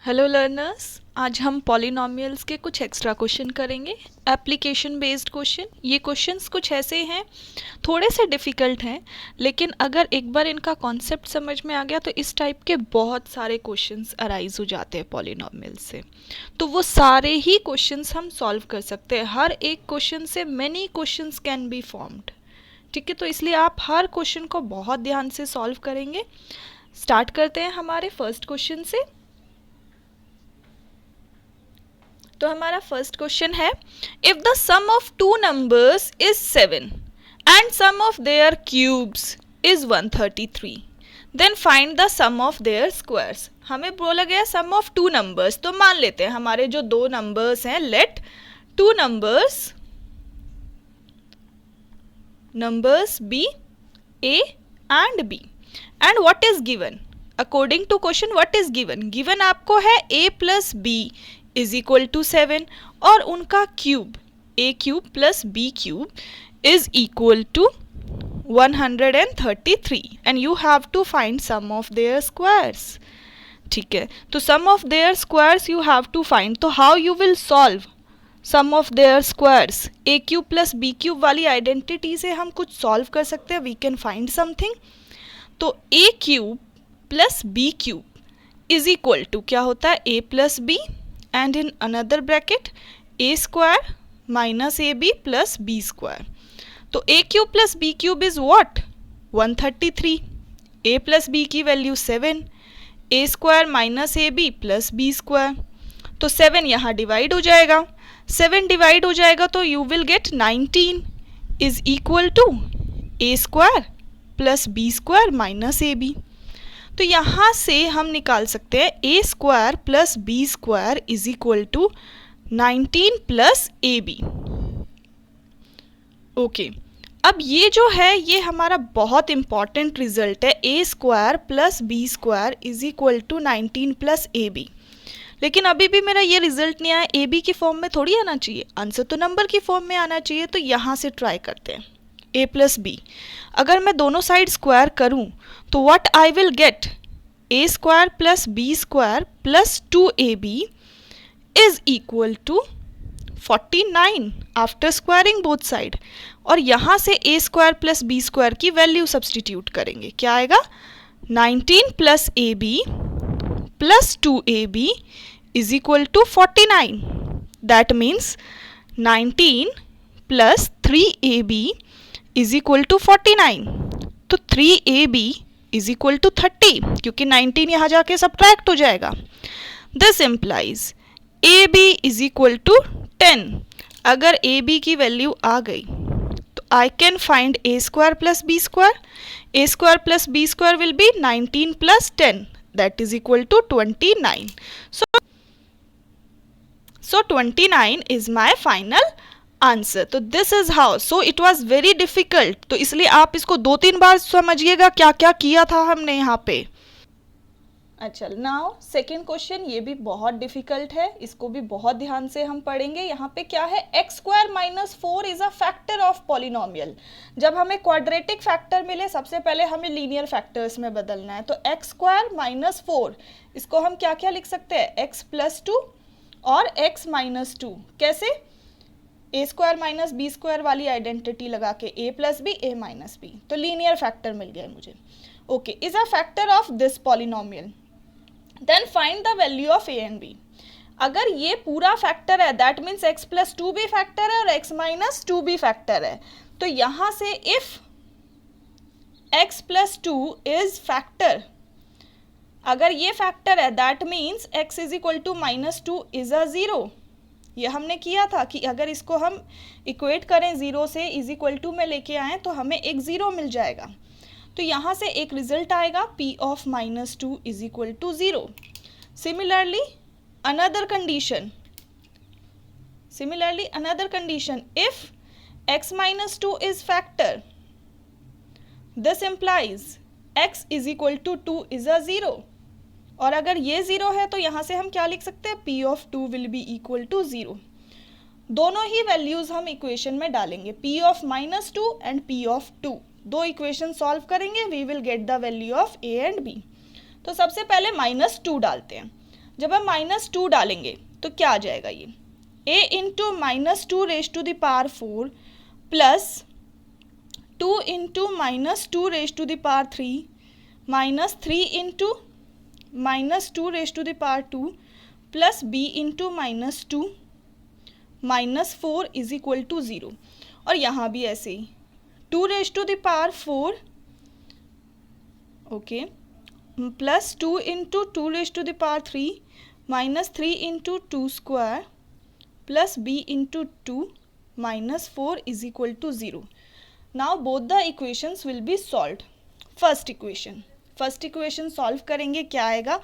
Hello learners, आज हम polynomials के कुछ एक्स्ट्रा क्वेश्चन करेंगे। Application based question. ये क्वेश्चंस कुछ ऐसे हैं, थोड़े से डिफ़िकल्ट हैं, लेकिन अगर एक बार इनका कॉन्सेप्ट समझ में आ गया तो इस टाइप के बहुत सारे क्वेश्चंस अराइज हो जाते हैं पॉलिनॉमियल्स से। तो वो सारे ही क्वेश्चंस हम सॉल्व कर सकते हैं। हर एक क्वेश्चन से many questions can be formed. ठीक है, तो इसलिए आप हर क्वेश्चन को बहुत ध्यान से सॉल्व करेंगे। स्टार्ट करते हैं हमारे फर्स्ट क्वेश्चन से। तो हमारा फर्स्ट क्वेश्चन है, if the sum of two numbers is 7 and sum of their cubes is 133, then find the sum of their squares. हमें बोला गया सम ऑफ टू नंबर्स, तो मान लेते हैं हमारे जो दो नंबर्स हैं, let two numbers be A and B, and what is given according to question. What is given? Given आपको है a plus B is equal to 7 और उनका cube a cube plus b cube is equal to 133 and you have to find sum of their squares. ठीक है, तो sum of their squares you have to find. तो how you will solve sum of their squares? a cube plus b cube वाली identity से हम कुछ solve कर सकते हैं, वी कैन फाइंड समथिंग। तो a cube plus b cube is equal to क्या होता है? a plus b and in another bracket a square minus ab plus b square. तो a cube plus b cube is what? 133. a plus b की value 7, a square minus ab plus b square. तो 7 यहाँ divide हो जाएगा, 7 divide हो जाएगा तो you will get 19 is equal to a square plus b square minus ab. तो यहाँ से हम निकाल सकते हैं A square plus B square is equal to 19 plus A B. Okay, अब ये जो है ये हमारा बहुत इंपॉर्टेंट रिजल्ट है, A square plus B square is equal to 19 plus A B. लेकिन अभी भी मेरा ये रिजल्ट नहीं आया, ए बी की फॉर्म में थोड़ी आना चाहिए, आंसर तो नंबर की फॉर्म में आना चाहिए। तो यहाँ से ट्राई करते हैं a प्लस बी। अगर मैं दोनों साइड स्क्वायर करूं तो what I will get? a square plus B square plus 2ab is equal to 49 after squaring both side. और यहाँ से a square plus B square की वैल्यू सब्सटीट्यूट करेंगे, क्या आएगा? 19 plus A B plus 2ab is equal to 49। That means 19 plus 3ab is equal to 49। तो 3ab is equal to 30, क्योंकि 19 यहाँ जाके सब्ट्रैक्ट हो जाएगा। This implies ab is equal to 10। अगर ab की वैल्यू आ गई तो I can find a square plus B square. a square plus B square will be 19 plus 10, that is equal to 29। So 29 is my final answer. तो this is how. So it was very difficult, तो इसलिए आप इसको 2-3 बार समझिएगा क्या क्या किया था हमने यहाँ पे। अच्छा, नाउ सेकेंड क्वेश्चन, ये भी बहुत डिफिकल्ट है, इसको भी बहुत ध्यान से हम पढ़ेंगे। यहाँ पे क्या है? X square minus 4 is a factor of polynomial. जब हमें क्वाड्रेटिक फैक्टर मिले, सबसे पहले हमें लीनियर फैक्टर्स में बदलना है। तो एक्स स्क्वायर माइनस 4, इसको हम क्या क्या लिख सकते हैं? एक्स प्लस 2 और एक्स माइनस 2। कैसे? A square minus B square वाली आइडेंटिटी लगा के A plus B A minus B, तो लीनियर फैक्टर मिल गया मुझे। Okay, is a factor of this polynomial, then find the value of A and B. अगर ये पूरा फैक्टर है, दैट मीन्स एक्स प्लस 2 भी फैक्टर है और एक्स माइनस 2 भी फैक्टर है। तो यहाँ से if x plus 2 is factor, अगर ये फैक्टर है, that means x is equal to minus 2 is a 0। ये हमने किया था कि अगर इसको हम इक्वेट करें 0 से, इज इक्वल टू में लेके आएँ तो हमें एक 0 मिल जाएगा। तो यहाँ से एक रिजल्ट आएगा p of minus 2 is equal to 0। Similarly another condition, if x minus 2 is factor, this implies x is equal to 2 is a 0। और अगर ये 0 है तो यहाँ से हम क्या लिख सकते हैं? p of 2 will be equal to 0। दोनों ही वैल्यूज हम इक्वेशन में डालेंगे, p of minus 2 and p of 2। दो इक्वेशन सॉल्व करेंगे, we will get the value of a and b। तो सबसे पहले -2 डालते हैं। जब हम -2 डालेंगे तो क्या आ जाएगा, ये a into -2 raise to the power 4 plus 2 into -2 raise to the power 3 minus 3 into -2 raise to the power 2 plus b into -2 -4 is equal to 0। और यहाँ भी ऐसे ही 2 raise to the power 4 okay plus 2 into 2 raise to the power 3 minus 3 into 2 square plus b into 2 -4 is equal to 0। Now both the equations will be solved. First equation solve करेंगे, क्या आएगा,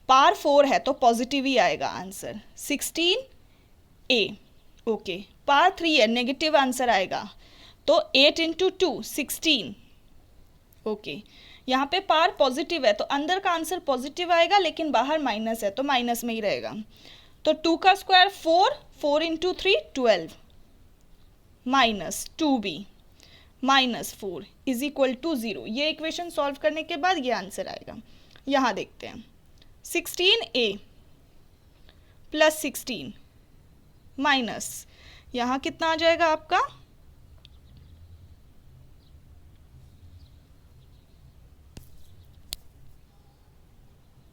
power 4 है तो positive ही आएगा answer 16a। Okay power 3 है negative answer आएगा, तो 8 into 2 16। Okay यहाँ पे पावर पॉजिटिव है तो अंदर का आंसर पॉजिटिव आएगा, लेकिन बाहर माइनस है तो माइनस में ही रहेगा। तो 2 का square 4, 4 into 3 12 minus 2b -4 is equal to 0। ये इक्वेशन सॉल्व करने के बाद ये आंसर आएगा। यहाँ देखते हैं 16a प्लस 16 माइनस यहाँ कितना आ जाएगा आपका,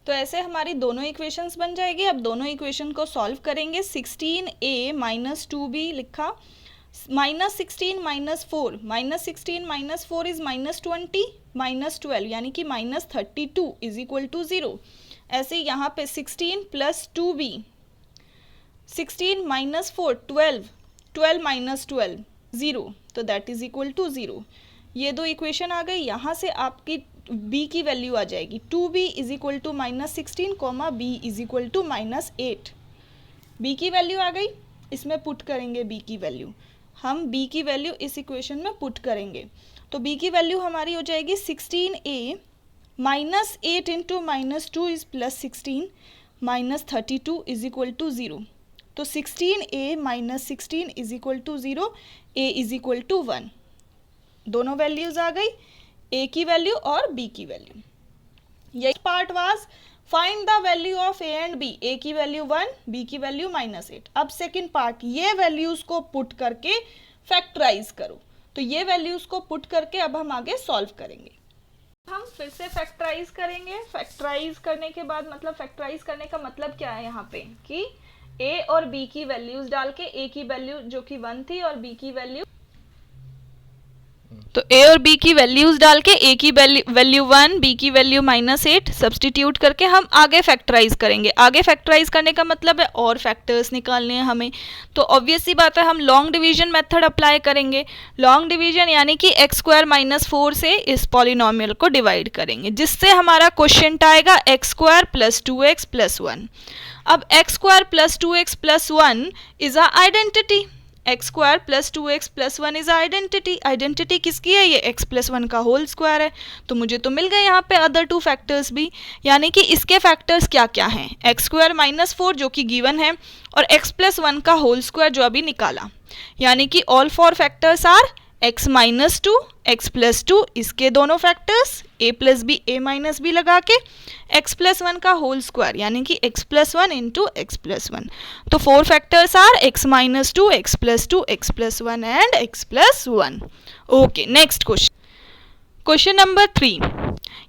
तो ऐसे हमारी दोनों इक्वेशंस बन जाएगी। अब दोनों इक्वेशन को सॉल्व करेंगे। 16a माइनस 2b लिखा, -16 -4 -16 -4 इज -20 -12 यानी कि -32 इज इक्वल टू 0। ऐसे ही यहाँ पे 16 प्लस 2b 16 -4 12 12 -12 0, तो दैट इज इक्वल टू 0। ये दो इक्वेशन आ गई। यहाँ से आपकी b की वैल्यू आ जाएगी 2b is equal to -16 b is equal to -8। b की वैल्यू आ गई, इसमें पुट करेंगे b की वैल्यू, हम b की वैल्यू इस इक्वेशन में पुट करेंगे। तो b की वैल्यू हमारी हो जाएगी 16a -8 into -2 is +16 -32 is equal to 0। तो 16a -16 is equal to 0, a is equal to 1। दोनों वैल्यूज आ गई, a की वैल्यू और b की वैल्यू। ये part was find the value of a and b, a की वैल्यू 1 b की value -8। अब सेकंड पार्ट, ये वैल्यूज को पुट करके फैक्टराइज करो। तो ये वैल्यूज को पुट करके अब हम आगे सॉल्व करेंगे। हम फिर से फैक्टराइज करेंगे। फैक्टराइज करने के बाद फैक्टराइज करने का मतलब क्या है यहाँ पे, कि a और b की वैल्यूज डाल के a की वैल्यू जो कि 1 थी और b की वैल्यू, तो a और b की वैल्यूज डाल के a की वैल्यू 1 b की वैल्यू -8 सब्सटीट्यूट करके हम आगे फैक्टराइज करेंगे। आगे फैक्टराइज करने का मतलब है और फैक्टर्स निकालने हैं हमें। तो ऑब्वियस सी बात है हम लॉन्ग डिवीजन मेथड अप्लाई करेंगे। लॉन्ग डिवीजन यानी कि x² - 4 से इस पॉलिनोमियल को डिवाइड करेंगे, जिससे हमारा क्वोशिएंट आएगा x² + 2x + 1। अब x² + 2x + 1 is a identity. x² + 2x + 1 is identity. Identity किसकी है, ये x + 1 का होल स्क्वायर है। तो मुझे तो मिल गए यहाँ पे अदर 2 फैक्टर्स भी, यानी कि इसके फैक्टर्स क्या क्या हैं, x² - 4 जो कि गिवन है और x + 1 का होल स्क्वायर जो अभी निकाला, यानी कि all 4 factors are x - 2 x + 2, इसके दोनों factors a + b a - b लगा के x + 1 का होल स्क्वायर यानी कि x + 1 इंटू x + 1। तो 4 factors are x - 2 x + 2 x + 1 and x + 1। Okay next question number 3।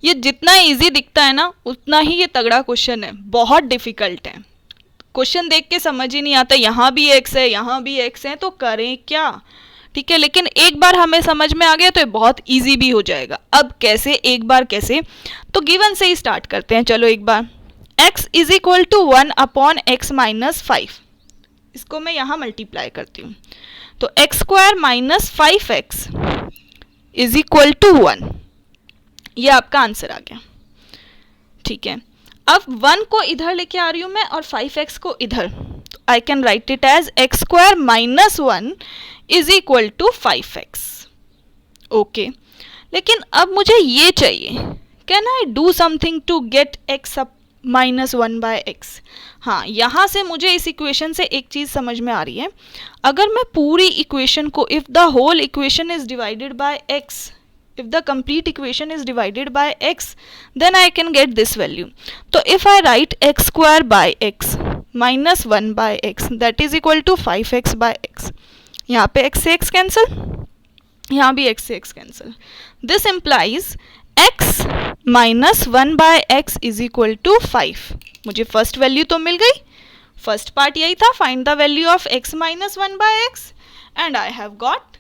ये जितना इजी दिखता है ना उतना ही ये तगड़ा क्वेश्चन है, बहुत डिफिकल्ट है। क्वेश्चन देख के समझ ही नहीं आता, यहाँ भी x है यहाँ भी x है, तो करें क्या, ठीक है। लेकिन एक बार हमें समझ में आ गया तो ये बहुत इजी भी हो जाएगा। अब कैसे, एक बार कैसे, तो गिवन से ही स्टार्ट करते हैं। चलो एक बार x is equal to 1/x - 5, इसको मैं यहाँ मल्टीप्लाई करती हूँ। तो x² - 5x is equal to 1, ये आपका आंसर आ गया, ठीक है। अब 1 को इधर लेके आ रही हूँ मैं और 5x को इधर, तो I can write it as x² - 1 is equal to 5x। Okay, लेकिन अब मुझे ये चाहिए, can I do something to get x up -1/x। हाँ, यहाँ से मुझे इस इक्वेशन से एक चीज़ समझ में आ रही है। अगर मैं पूरी इक्वेशन को, if the whole equation is divided by x if the complete equation is divided by x, then I can get this value. तो if I write x square by x minus 1 by x that is equal to 5x by x, यहाँ पे x से x cancel, यहाँ भी x से x cancel. This implies x minus 1 by x is equal to 5. मुझे first value तो मिल गई. First part यही था, find the value of x minus 1 by x, and I have got.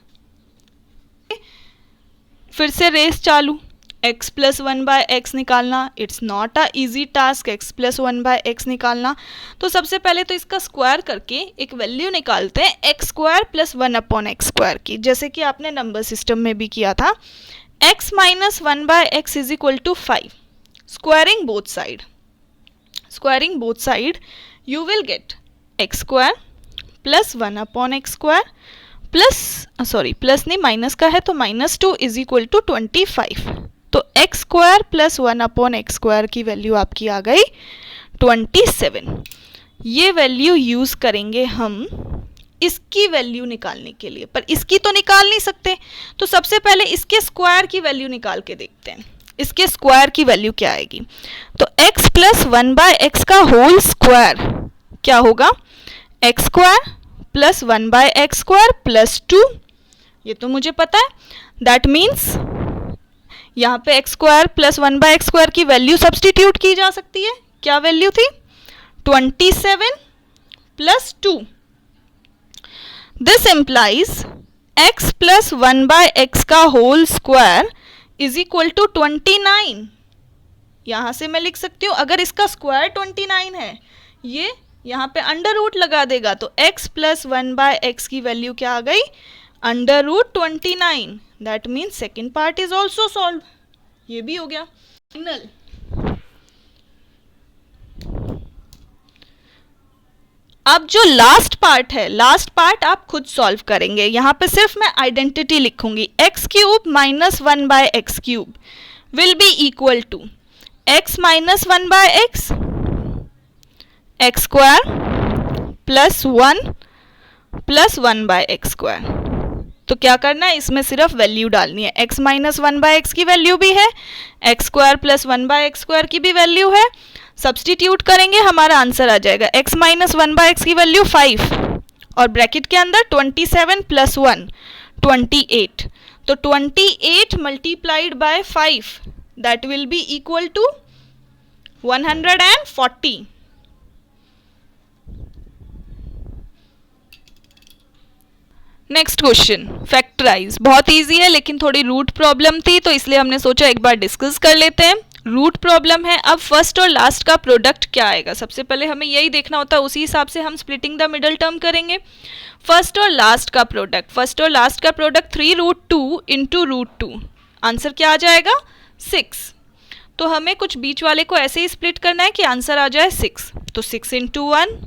फिर से रेस चालू, x प्लस 1 बाय एक्स निकालना. It's not a easy task x plus 1 by x निकालना. तो सबसे पहले तो इसका स्क्वायर करके एक वैल्यू निकालते हैं x square plus 1 upon x square की, जैसे कि आपने नंबर सिस्टम में भी किया था. x minus 1 by x is equal to 5. Squaring both side, squaring both side you will get x square plus 1 upon x square plus, sorry plus नहीं minus का है, तो -2 इज इक्वल टू 25. तो x square plus 1 upon x square की value आपकी आ गई 27. ये value use करेंगे हम इसकी वैल्यू निकालने के लिए, पर इसकी तो निकाल नहीं सकते. तो सबसे पहले इसके स्क्वायर की वैल्यू निकाल के देखते हैं. इसके स्क्वायर की वैल्यू क्या आएगी. तो x प्लस 1 बाय एक्स का होल स्क्वायर क्या होगा, x square plus 1 by x square plus 2. ये तो मुझे पता है. दैट मीन्स यहाँ पे x square plus 1 by x square की वैल्यू सब्सटीट्यूट की जा सकती है. क्या वैल्यू थी, 27 plus 2. This implies x plus 1 by x का whole square is equal to 29. यहां से मैं लिख सकती हूं, अगर इसका स्क्वायर 29 है, ये यहाँ पे अंडर रूट लगा देगा, तो x प्लस 1 बाय एक्स की वैल्यू क्या आ गई, under root 29. That means second part is also solve. ये भी हो गया फाइनल. अब जो लास्ट पार्ट है, लास्ट पार्ट आप खुद सॉल्व करेंगे. यहाँ पे सिर्फ मैं आइडेंटिटी लिखूंगी. X cube minus 1 by x cube will be equal to x minus 1 by x, x square plus 1 plus 1 by x square. तो क्या करना है, इसमें सिर्फ वैल्यू डालनी है. x माइनस 1 बाय एक्स की वैल्यू भी है, x square plus 1 by x square की भी वैल्यू है. सब्सटीट्यूट करेंगे, हमारा आंसर आ जाएगा. x माइनस 1 बाय एक्स की वैल्यू 5 और ब्रैकेट के अंदर 27 प्लस 1 28. तो 28 multiplied by 5 that will be equal to 140. Next question, factorize. बहुत इजी है, लेकिन थोड़ी रूट प्रॉब्लम थी, तो इसलिए हमने सोचा एक बार डिस्कस कर लेते हैं. रूट प्रॉब्लम है. अब फर्स्ट और लास्ट का प्रोडक्ट क्या आएगा, सबसे पहले हमें यही देखना होता है. उसी हिसाब से हम स्प्लिटिंग द मिडल टर्म करेंगे. फर्स्ट और लास्ट का प्रोडक्ट, फर्स्ट और लास्ट का प्रोडक्ट 3√2 इंटू √2. आंसर क्या आ जाएगा, 6. तो हमें कुछ बीच वाले को ऐसे ही स्प्लिट करना है कि आंसर आ जाए 6. तो 6 इंटू 1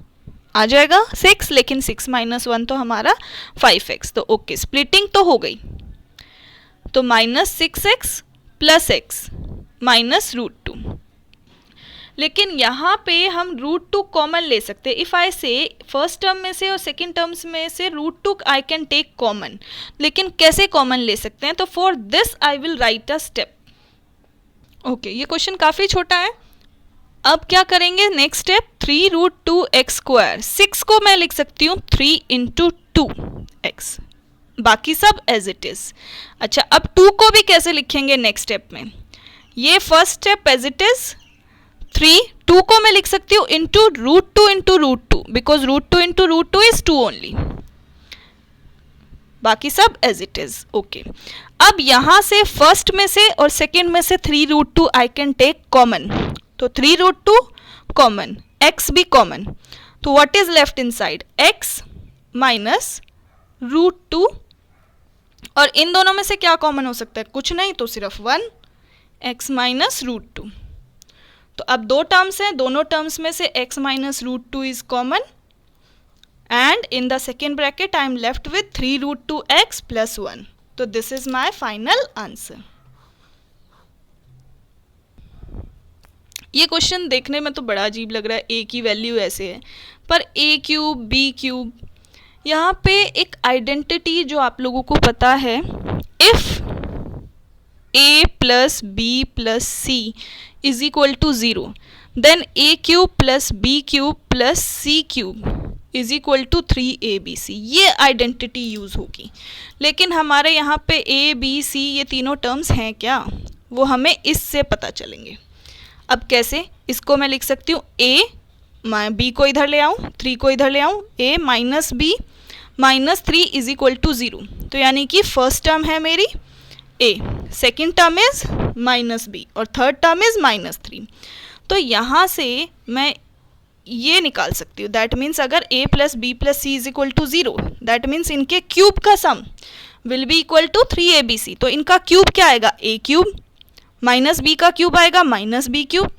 आ जाएगा 6, लेकिन 6 माइनस 1 तो हमारा 5x. तो ओके, स्प्लिटिंग तो हो गई. तो -6x प्लस x माइनस √2. लेकिन यहाँ पे हम √2 कॉमन ले सकते हैं. इफ़ आई से फर्स्ट टर्म में से और सेकेंड टर्म्स में से √2 आई कैन टेक कॉमन. लेकिन कैसे कॉमन ले सकते हैं, तो for this I will write a step. Okay, ये क्वेश्चन काफ़ी छोटा है. अब क्या करेंगे, नेक्स्ट स्टेप, 3√2x स्क्वायर. 6 को मैं लिख सकती हूँ 3 इंटू 2x, बाकी सब एज इट इज. अच्छा, अब 2 को भी कैसे लिखेंगे नेक्स्ट स्टेप में. ये first step as it is 3, 2 को मैं लिख सकती हूँ into √2 into √2, because √2 into √2 is 2 only. बाकी सब एज इट इज. ओके, अब यहाँ से फर्स्ट में से और सेकेंड में से 3√2 आई कैन टेक कॉमन. तो 3√2 कॉमन, x भी कॉमन. तो what is left inside, x minus √2. और इन दोनों में से क्या कॉमन हो सकता है, कुछ नहीं, तो सिर्फ 1, x माइनस √2. तो अब दो टर्म्स हैं, दोनों टर्म्स में से x minus √2 is common, and in the second bracket I am left with 3√2x plus 1. तो this is my final answer. ये क्वेश्चन देखने में तो बड़ा अजीब लग रहा है, a की वैल्यू ऐसे है, पर a क्यूब b क्यूब, यहाँ पे एक आइडेंटिटी जो आप लोगों को पता है, if a plus B plus C is equal to 0, then a cube plus B cube plus c cube is equal to 3abc, ये आइडेंटिटी यूज होगी। लेकिन हमारे यहाँ पे a b c ये तीनों टर्म्स हैं क्या, वो हमें इससे पता चलेंगे। अब कैसे, इसको मैं लिख सकती हूँ a, b को इधर ले आऊँ, 3 को इधर ले आऊँ, a minus B minus 3 is equal to 0। तो यानी कि फर्स्ट टर्म है मेरी a, second term is minus B और थर्ड टर्म इज माइनस 3। तो यहाँ से मैं ये निकाल सकती हूँ, दैट मीन्स अगर a plus B plus C is equal to 0, that means इनके क्यूब का sum will be equal to 3abc। तो इनका क्यूब क्या आएगा, a क्यूब, माइनस बी का क्यूब आएगा माइनस बी क्यूब,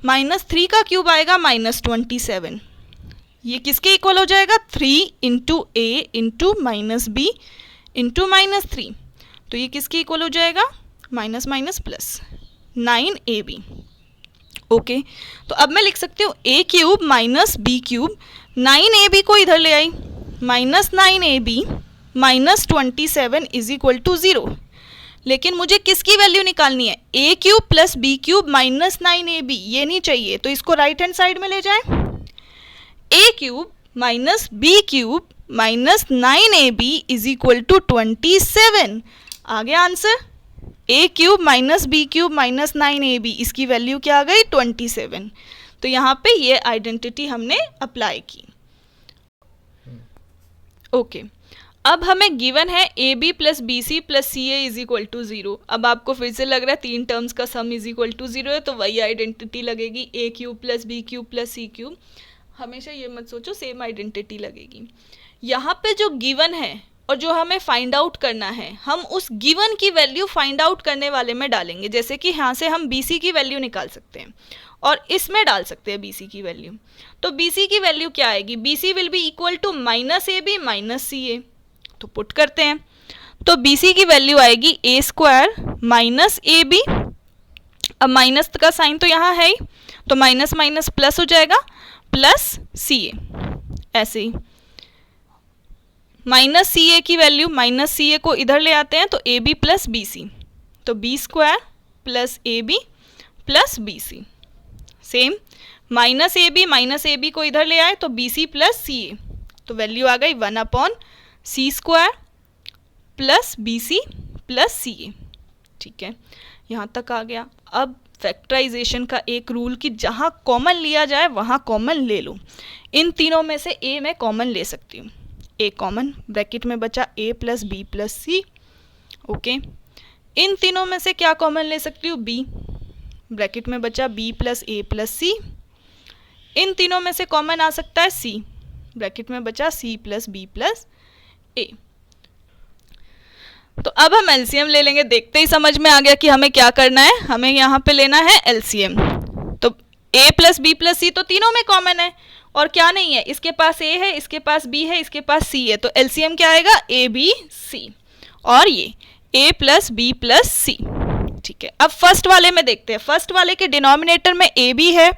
माइनस 3 का क्यूब आएगा माइनस 27। ये किसके इक्वल हो जाएगा, 3 into A into minus B into minus 3। तो ये किसके इक्वल हो जाएगा, minus minus plus 9ab। Okay तो अब मैं लिख सकती हूँ a cube minus B cube, 9ab को इधर ले आई, minus 9ab minus 27 is equal to 0। लेकिन मुझे किसकी वैल्यू निकालनी है, a cube plus B cube minus 9ab, ये नहीं चाहिए। तो इसको राइट हैंड साइड में ले जाएं, a cube minus B cube minus 9ab is equal to 27। आ गया answer, a cube minus B cube minus 9ab, इसकी वैल्यू क्या आ गई, 27। तो यहाँ पे ये आइडेंटिटी हमने अप्लाई की। ओके अब हमें गिवन है a B plus B C plus C a is equal to 0। अब आपको फिर से लग रहा है तीन टर्म्स का सम इज इक्वल टू 0 है, तो वही आइडेंटिटी लगेगी, a cube plus B cube plus c cube. हमेशा ये मत सोचो सेम आइडेंटिटी लगेगी। यहाँ पे जो गिवन है और जो हमें फाइंड आउट करना है, हम उस गिवन की वैल्यू फाइंड आउट करने वाले में डालेंगे। जैसे कि यहाँ से हम बी सी की वैल्यू निकाल सकते हैं और इसमें डाल सकते हैं बी सी की वैल्यू। तो बी सी की वैल्यू क्या आएगी, B C will be equal to minus A B minus C A. तो पुट करते हैं, तो बी सी की वैल्यू आएगी ए स्क्वायर माइनस ए बी, अब माइनस का साइन तो यहाँ है ही, तो माइनस माइनस प्लस हो जाएगा, प्लस सी ए। ऐसे ही माइनस सी ए की वैल्यू, माइनस सी ए को इधर ले आते हैं तो A B plus B C, तो B square plus A B plus B C. Same minus A B को इधर ले आए तो b C plus C A, तो वैल्यू आ गई 1 upon C square plus B C plus C A. ठीक है, यहाँ तक आ गया। अब फैक्टराइजेशन का एक रूल कि जहाँ कॉमन लिया जाए वहाँ कॉमन ले लो। इन तीनों में से ए मैं कॉमन ले सकती हूँ, ए कॉमन, ब्रैकेट में बचा ए प्लस बी प्लस सी। ओके, इन तीनों में से क्या कॉमन ले सकती हूँ, बी, ब्रैकेट में बचा बी प्लस ए प्लस सी। इन तीनों में से कॉमन आ सकता है सी, ब्रैकेट में बचा सी प्लस बी प्लस ए। तो अब हम एलसीएम ले लेंगे। देखते ही समझ में आ गया कि हमें क्या करना है, हमें यहाँ पे लेना है एलसीएम। तो a प्लस बी प्लस सी तो तीनों में कॉमन है, और क्या नहीं है, इसके पास a है, इसके पास b है, इसके पास c है, तो एलसीएम क्या आएगा, a b c, और ये a प्लस बी प्लस सी। ठीक है, अब फर्स्ट वाले में देखते हैं। फर्स्ट वाले के डिनोमिनेटर में a b है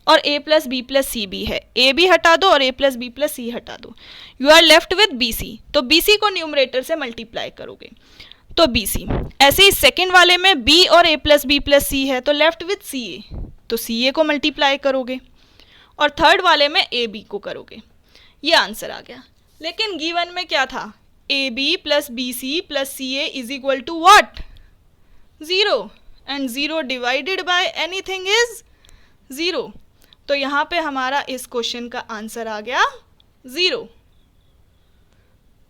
और a plus B plus c भी है, a b हटा दो और a plus B plus c हटा दो, you are left with b सी। तो बी सी को न्यूमरेटर से मल्टीप्लाई करोगे तो बी सी। ऐसे ही सेकेंड वाले में b और a प्लस बी प्लस सी है, तो लेफ्ट विद सी ए, तो सी ए को मल्टीप्लाई करोगे, और थर्ड वाले में ए बी को करोगे। ये आंसर आ गया। लेकिन गिवन में क्या था, a B plus B C plus C a is equal to what, 0, and 0 divided by anything is 0। तो यहाँ पे हमारा इस क्वेश्चन का आंसर आ गया 0।